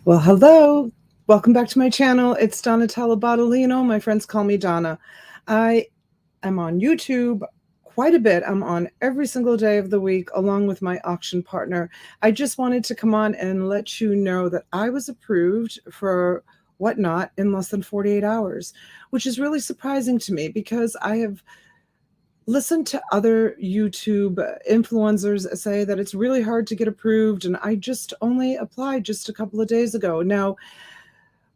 Well, hello. Welcome back to my channel. It's Donatella Bottolino. My friends call me Donna. I am on YouTube quite a bit. I'm on every single day of the week along with my auction partner. I just wanted to come on and let you know that I was approved for Whatnot in less than 48 hours, which is really surprising to me because I have listen to other YouTube influencers say that it's really hard to get approved, and I just only applied just a couple of days ago. Now,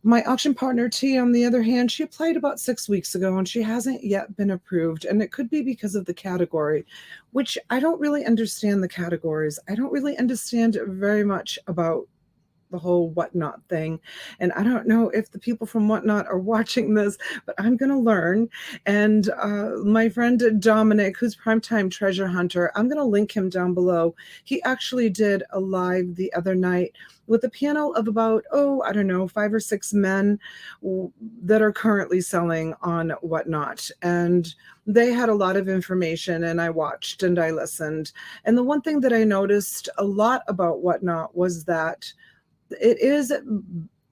my auction partner T, on the other hand, she applied about 6 weeks ago and she hasn't yet been approved. And it could be because of the category, which I don't really understand the categories. I don't really understand very much about the whole Whatnot thing. And I don't know if the people from Whatnot are watching this, but I'm going to learn. And my friend Dominic, who's Primetime Treasure Hunter, I'm going to link him down below. He actually did a live the other night with a panel of about, I don't know, 5 or 6 men that are currently selling on Whatnot. And they had a lot of information, and I watched and I listened. And the one thing that I noticed a lot about Whatnot was that it is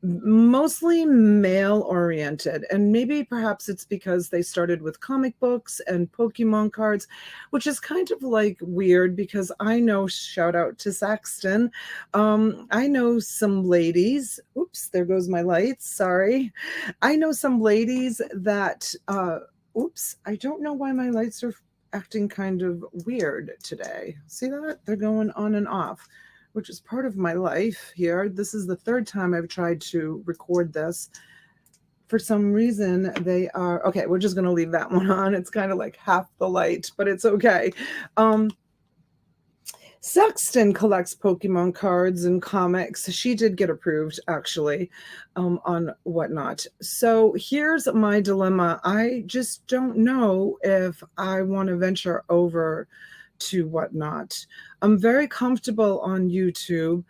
mostly male oriented, and maybe perhaps it's because they started with comic books and Pokemon cards, which is kind of like weird because I know, shout out to Saxton, I know some ladies, oops, there goes my lights, sorry, I know some ladies that oops, I don't know why my lights are acting kind of weird today. See that? They're going on and off, which is part of my life here. This is the third time I've tried to record this. For some reason, they are okay. We're just going to leave that one on. It's kind of like half the light, but it's okay. Sexton collects Pokemon cards and comics. She did get approved, actually, on Whatnot. So here's my dilemma. I just don't know if I want to venture over to Whatnot. I'm very comfortable on YouTube.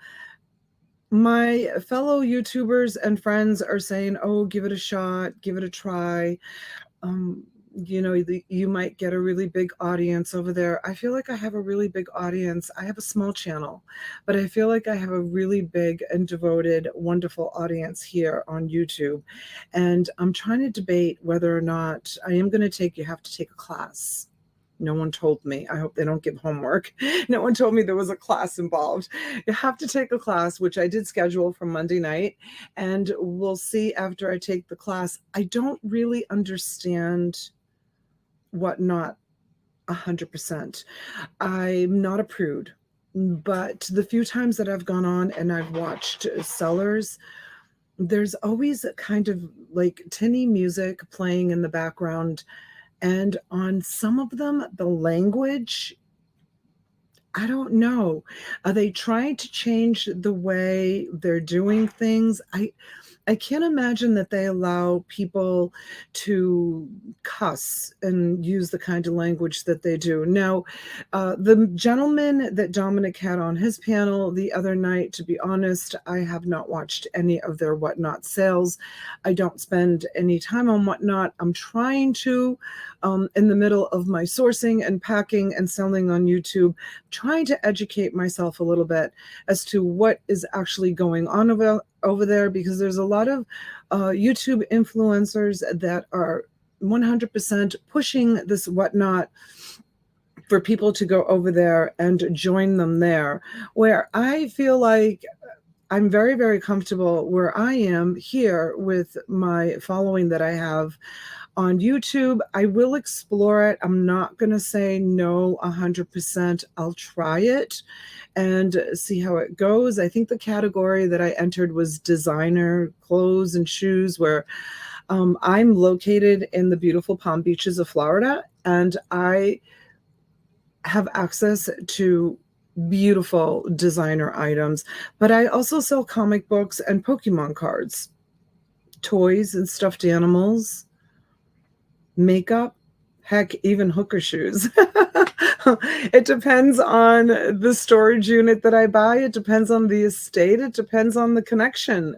My fellow YouTubers and friends are saying, oh, give it a shot, give it a try. Um, you might get a really big audience over there. I feel like I have a really big audience. I have a small channel, but I feel like I have a really big and devoted, wonderful audience here on YouTube. And I'm trying to debate whether or not I am going to you have to take a class. No one told me. I hope they don't give homework. No one told me there was a class involved. You have to take a class, which I did schedule for Monday night, and we'll see after I take the class. I don't really understand Whatnot 100%. I'm not a prude, but the few times that I've gone on and I've watched sellers, there's always a kind of like tinny music playing in the background. And on some of them, the language, I don't know. Are they trying to change the way they're doing things? I can't imagine that they allow people to cuss and use the kind of language that they do. Now, the gentleman that Dominic had on his panel the other night, to be honest, I have not watched any of their Whatnot sales. I don't spend any time on Whatnot. I'm trying to, in the middle of my sourcing and packing and selling on YouTube, trying to educate myself a little bit as to what is actually going on over there, because there's a lot of YouTube influencers that are 100% pushing this Whatnot for people to go over there and join them there, where I feel like I'm very, very comfortable where I am here with my following that I have on YouTube. I will explore it. I'm not going to say no 100%. I'll try it and see how it goes. I think the category that I entered was designer clothes and shoes, where I'm located in the beautiful Palm Beaches of Florida, and I have access to beautiful designer items, but I also sell comic books and Pokemon cards, toys and stuffed animals, makeup, Heck, even hooker shoes. It depends on the storage unit that I buy. It depends on the estate. It depends on the connection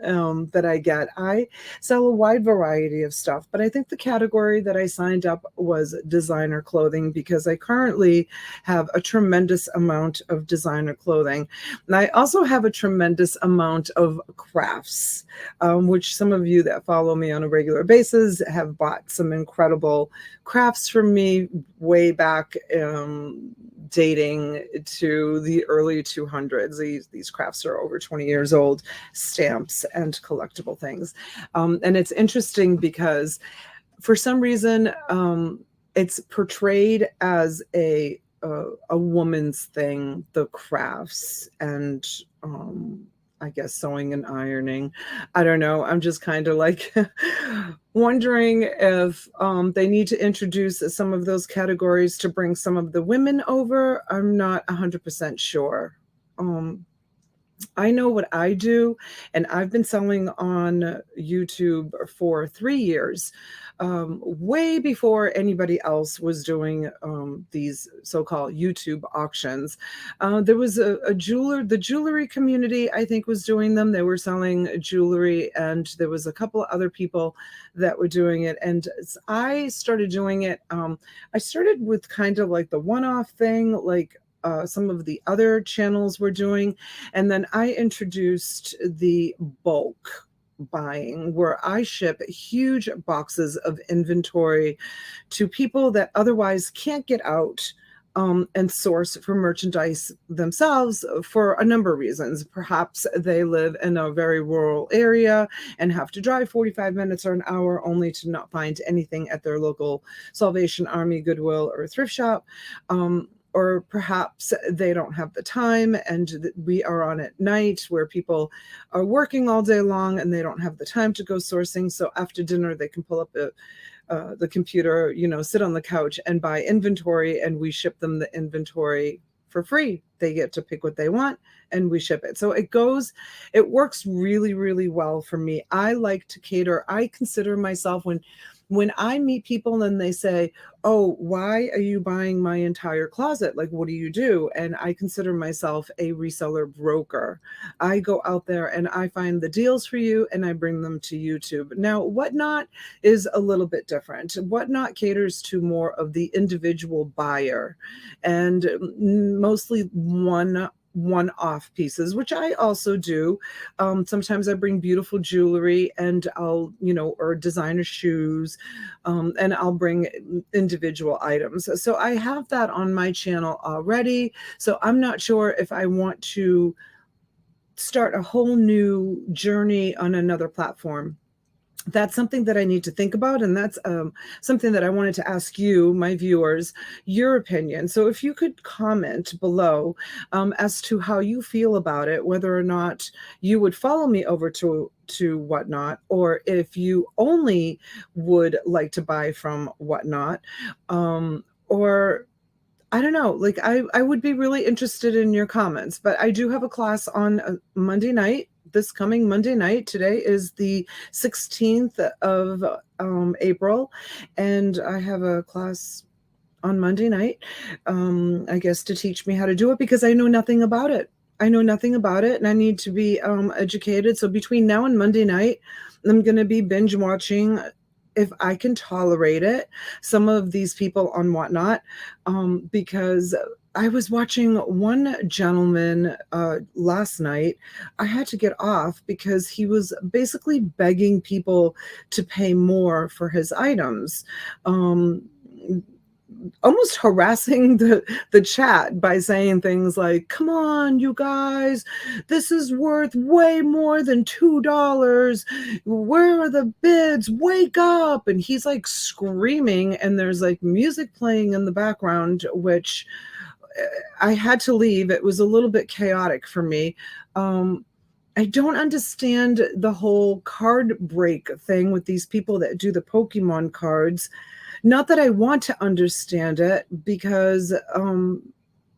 that I get. I sell a wide variety of stuff, but I think the category that I signed up was designer clothing because I currently have a tremendous amount of designer clothing. And I also have a tremendous amount of crafts, which some of you that follow me on a regular basis have bought some incredible crafts from me way back, dating to the early 200s. These crafts are over 20 years old, stamps and collectible things. And it's interesting because for some reason, it's portrayed as a woman's thing, the crafts and I guess sewing and ironing. I don't know. I'm just kind of like wondering if they need to introduce some of those categories to bring some of the women over. I'm not 100% sure. I know what I do, and I've been selling on YouTube for 3 years, way before anybody else was doing these so-called YouTube auctions. There was a jeweler, the jewelry community, I think, was doing them. They were selling jewelry, and there was a couple of other people that were doing it. And I started doing it. I started with kind of like the one-off thing, like some of the other channels were doing. And then I introduced the bulk buying where I ship huge boxes of inventory to people that otherwise can't get out and source for merchandise themselves for a number of reasons. Perhaps they live in a very rural area and have to drive 45 minutes or an hour only to not find anything at their local Salvation Army, Goodwill, or thrift shop. Or perhaps they don't have the time, and we are on at night where people are working all day long and they don't have the time to go sourcing. So after dinner, they can pull up the computer, sit on the couch and buy inventory, and we ship them the inventory for free. They get to pick what they want and we ship it. So it works really, really well for me. I like to cater. I consider myself, when I meet people and they say, "Oh, why are you buying my entire closet? Like, what do you do?" And I consider myself a reseller broker. I go out there and I find the deals for you and I bring them to YouTube. Now, Whatnot is a little bit different. Whatnot caters to more of the individual buyer and mostly one-off pieces, which I also do. Sometimes I bring beautiful jewelry and or designer shoes, and I'll bring individual items. So I have that on my channel already. So I'm not sure if I want to start a whole new journey on another platform. That's something that I need to think about, and that's something that I wanted to ask you, my viewers, your opinion. So if you could comment below as to how you feel about it, whether or not you would follow me over to Whatnot, or if you only would like to buy from Whatnot, or I don't know, like I would be really interested in your comments. But I do have a class on Monday night, this coming Monday night. Today is the 16th of April, and I have a class on Monday night, I guess, to teach me how to do it because I know nothing about it. I know nothing about it, and I need to be educated. So between now and Monday night, I'm going to be binge watching, if I can tolerate it, some of these people on Whatnot, because I was watching one gentleman last night. I had to get off because he was basically begging people to pay more for his items. Almost harassing the chat by saying things like, "Come on, you guys, this is worth way more than $2. Where are the bids? Wake up!" And he's like screaming, and there's like music playing in the background, which I had to leave. It was a little bit chaotic for me. I don't understand the whole card break thing with these people that do the Pokemon cards. Not that I want to understand it, because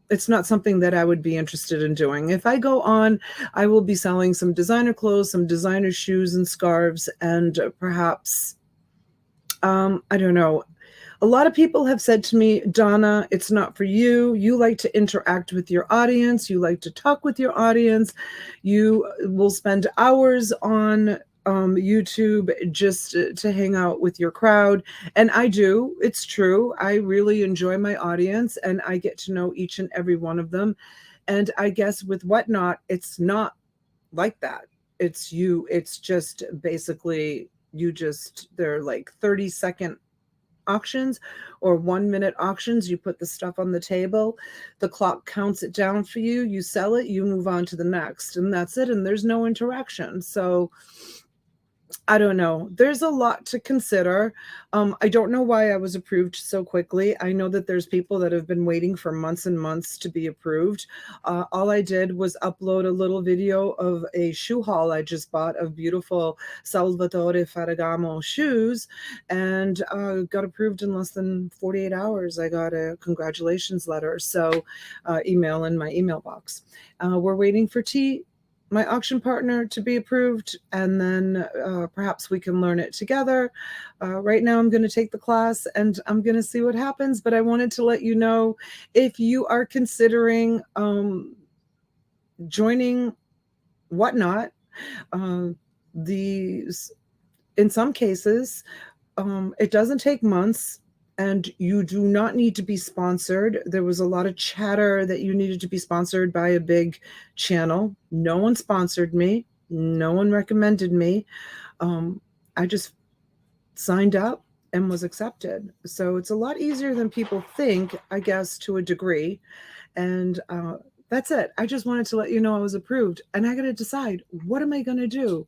it's not something that I would be interested in doing. If I go on, I will be selling some designer clothes, some designer shoes and scarves, and perhaps, I don't know, A lot of people have said to me, Donna, it's not for you. You like to interact with your audience. You like to talk with your audience. You will spend hours on YouTube just to hang out with your crowd. And I do. It's true. I really enjoy my audience and I get to know each and every one of them. And I guess with Whatnot, it's not like that. It's just basically they're like 30-second auctions or 1-minute auctions. You put the stuff on the table, the clock counts it down for you, you sell it, you move on to the next, and that's it. And there's no interaction. So I don't know. There's a lot to consider. I don't know why I was approved so quickly. I know that there's people that have been waiting for months and months to be approved. All I did was upload a little video of a shoe haul I just bought of beautiful Salvatore Ferragamo shoes and got approved in less than 48 hours. I got a congratulations letter. So email in my email box. We're waiting for my auction partner to be approved, and then perhaps we can learn it together. Right now I'm going to take the class and I'm going to see what happens, but I wanted to let you know, if you are considering joining Whatnot, in some cases, it doesn't take months. And you do not need to be sponsored. There was a lot of chatter that you needed to be sponsored by a big channel. No one sponsored me. No one recommended me. I just signed up and was accepted. So it's a lot easier than people think, I guess, to a degree. And that's it. I just wanted to let you know I was approved. And I got to decide, what am I going to do?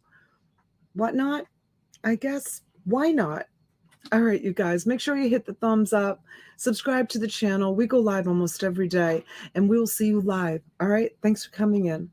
Whatnot? I guess, why not? All right, you guys, make sure you hit the thumbs up, subscribe to the channel. We go live almost every day, and we will see you live. All right, thanks for coming in.